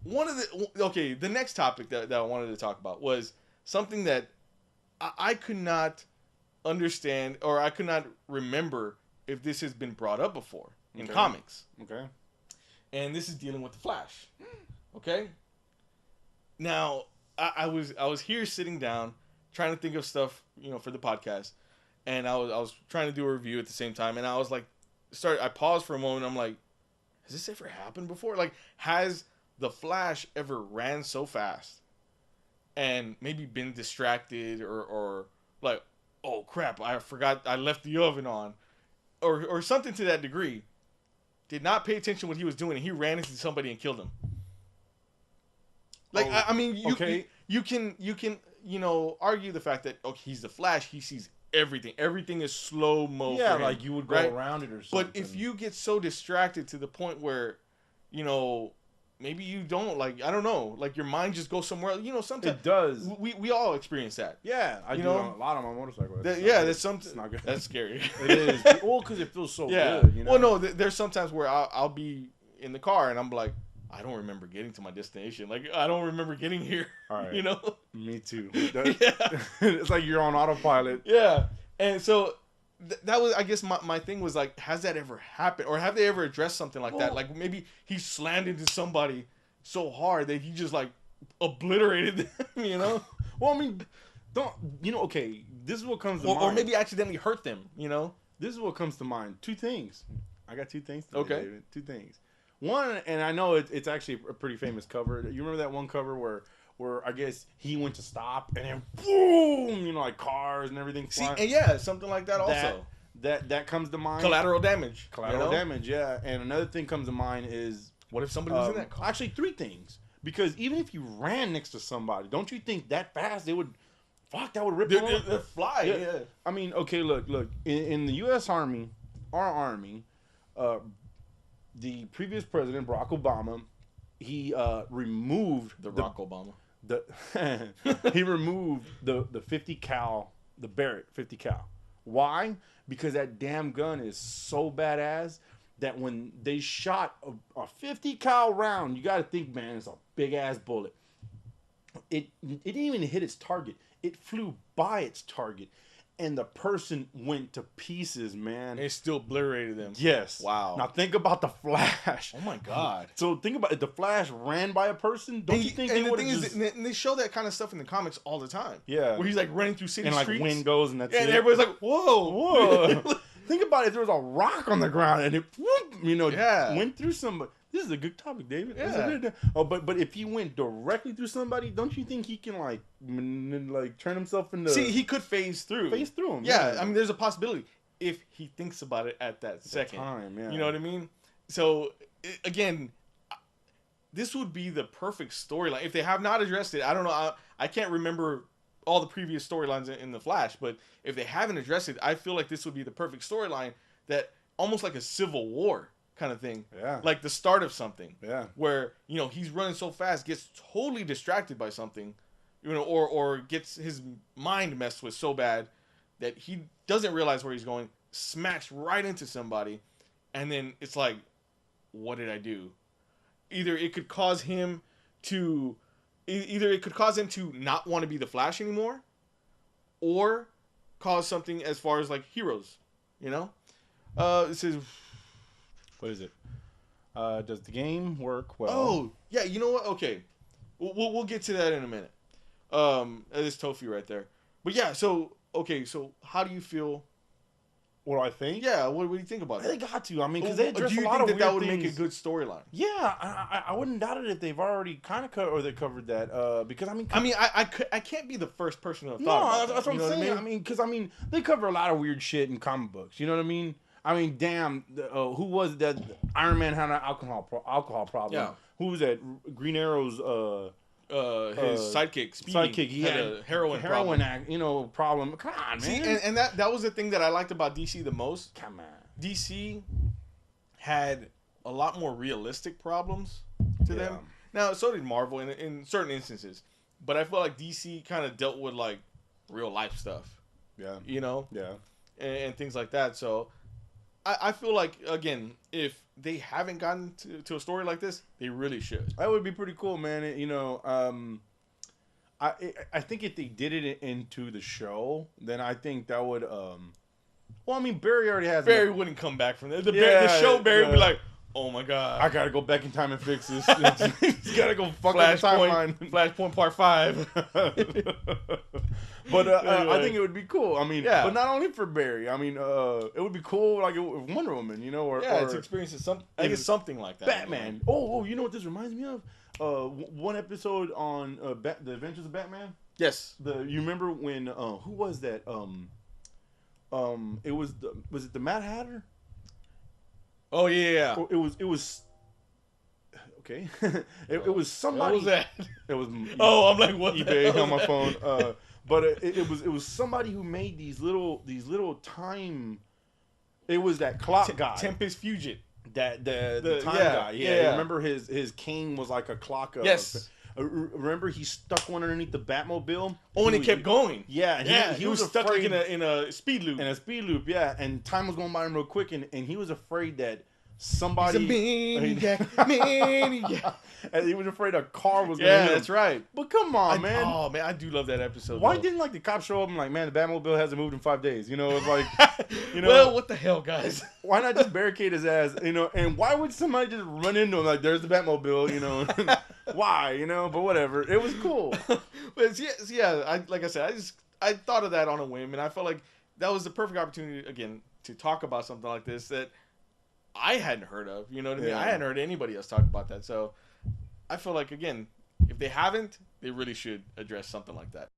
the next topic that I wanted to talk about was something that I could not understand, or I could not remember if this has been brought up before in comics. Okay. And this is dealing with the Flash. Okay. Now, I was here sitting down trying to think of stuff, for the podcast, and I was trying to do a review at the same time, and I was like, I paused for a moment. I'm like, has this ever happened before? Like, has the Flash ever ran so fast and maybe been distracted or like, oh crap, I forgot I left the oven on, or something to that degree, did not pay attention to what he was doing, and he ran into somebody and killed him. Like, I mean, you can argue the fact that, okay, he's the Flash, he sees everything. Everything is slow-mo for him, like you would go around it or something. But if you get so distracted to the point where, maybe you don't, like, I don't know, like your mind just goes somewhere else. Sometimes it does. We all experience that. Yeah, I do a lot on my motorcycle. That's something. Not good. That's scary. It is. Well, because it feels so good. Well, no, there's sometimes where I'll be in the car and I'm like, I don't remember getting to my destination. Like, I don't remember getting here. All right. Me too. It's like you're on autopilot. Yeah. And so that was, I guess, my thing was like, has that ever happened? Or have they ever addressed something like that? Like, maybe he slammed into somebody so hard that he just, like, obliterated them, Well, I mean, okay, this is what comes to mind. Or maybe accidentally hurt them, This is what comes to mind. Two things. I got two things today, okay. David. Two things. One, and I know it's actually a pretty famous cover. You remember that one cover where I guess he went to stop and then boom, like cars and everything flying. See, and yeah, something like that also. That comes to mind. Collateral damage. Collateral damage, yeah. And another thing comes to mind is, what if somebody was in that car? Actually, three things. Because even if you ran next to somebody, don't you think that fast they would, that would rip them off? They'd fly, yeah. I mean, okay, look. In the U.S. Army, our Army, the previous president, Barack Obama, he removed Obama. He removed the 50 cal, the Barrett 50 cal. Why? Because that damn gun is so badass that when they shot a 50 cal round, you got to think, man, it's a big ass bullet. It didn't even hit its target. It flew by its target. And the person went to pieces, man. It still obliterated them. Yes. Wow. Now think about the Flash. Oh my God. So think about it. The Flash ran by a person. Don't you think they would have just... And they show that kind of stuff in the comics all the time. Yeah. Where he's like running through city streets. And like wind goes and that's it. And everybody's like, whoa. Think about it. If there was a rock on the ground and it, yeah, went through somebody. This is a good topic, David. Yeah. But if he went directly through somebody, don't you think he can like turn himself into? See, he could phase through. Phase through him. Yeah, I mean, there's a possibility if he thinks about it at that second. Time, yeah. You know what I mean? So again, this would be the perfect storyline. If they have not addressed it, I don't know. I can't remember all the previous storylines in the Flash, but if they haven't addressed it, I feel like this would be the perfect storyline. That almost like a Civil War kind of thing. Yeah. Like the start of something. Yeah. Where, he's running so fast, gets totally distracted by something, or gets his mind messed with so bad that he doesn't realize where he's going, smacks right into somebody, and then it's like, what did I do? Either it could cause him to not want to be the Flash anymore, or cause something as far as like heroes, It says, what is it? Does the game work well? Oh, yeah, you know what? Okay. We'll get to that in a minute. This Tofi right there. But yeah, so how do you feel? What do I think? Yeah, what do you think about it? They got to. I mean, because they address a lot of weird things. Do you think that would make a good storyline? Yeah, I wouldn't doubt it if they've already kind of covered that. Because I can't be the first person to have thought about that. That's what I'm saying. I mean, because they cover a lot of weird shit in comic books. You know what I mean? I mean, damn, who was it that Iron Man had an alcohol problem? Yeah. Who was that? Green Arrow's his sidekick, Speedy, he had a heroin problem. Problem. Come on, man. See, and that was the thing that I liked about DC the most. Come on. DC had a lot more realistic problems to them. Now, so did Marvel in certain instances, but I feel like DC kind of dealt with like real life stuff. Yeah. Yeah. And And things like that. So I feel like, again, if they haven't gotten to a story like this, they really should. That would be pretty cool, man. You know, I think if they did it into the show, then I think that would well, I mean, Barry already has. Barry wouldn't come back from that. The show Barry would be like, oh my god, I gotta go back in time and fix this. He's gotta go fuck up the timeline. Flashpoint Part 5. But anyway. I think it would be cool. I mean, yeah. But not only for Barry. I mean, it would be cool like with Wonder Woman, you know, or it's experiencing something. I think it's something like that. Batman. Oh, you know what this reminds me of? One episode on the Adventures of Batman. Yes. You remember when who was that? It was it the Mad Hatter? Oh yeah. It was. Okay. it was somebody. What was that? It was. Oh, I'm like, what? eBay on my phone. But it was somebody who made these little time. It was that clock guy. Tempest Fugit. The time guy. Yeah. Remember his cane was like a clock. Yes. Remember he stuck one underneath the Batmobile. Oh, and it kept going. Yeah. He was stuck like in a speed loop. In a speed loop. Yeah, and time was going by him real quick, and he was afraid that somebody. He's a maniac. And he was afraid a car was going to hit him. That's right. But come on, man. Oh, man, I do love that episode. Why didn't like the cops show up and like, man, the Batmobile hasn't moved in 5 days? You know, it's like, you know. Well, what the hell, guys? Why not just barricade his ass? You know, and why would somebody just run into him like, there's the Batmobile? You know, why? You know, but whatever. It was cool. But like I said, I thought of that on a whim, and I felt like that was the perfect opportunity again to talk about something like this that I hadn't heard of. You know what I mean? I hadn't heard anybody else talk about that. So I feel like, again, if they haven't, they really should address something like that.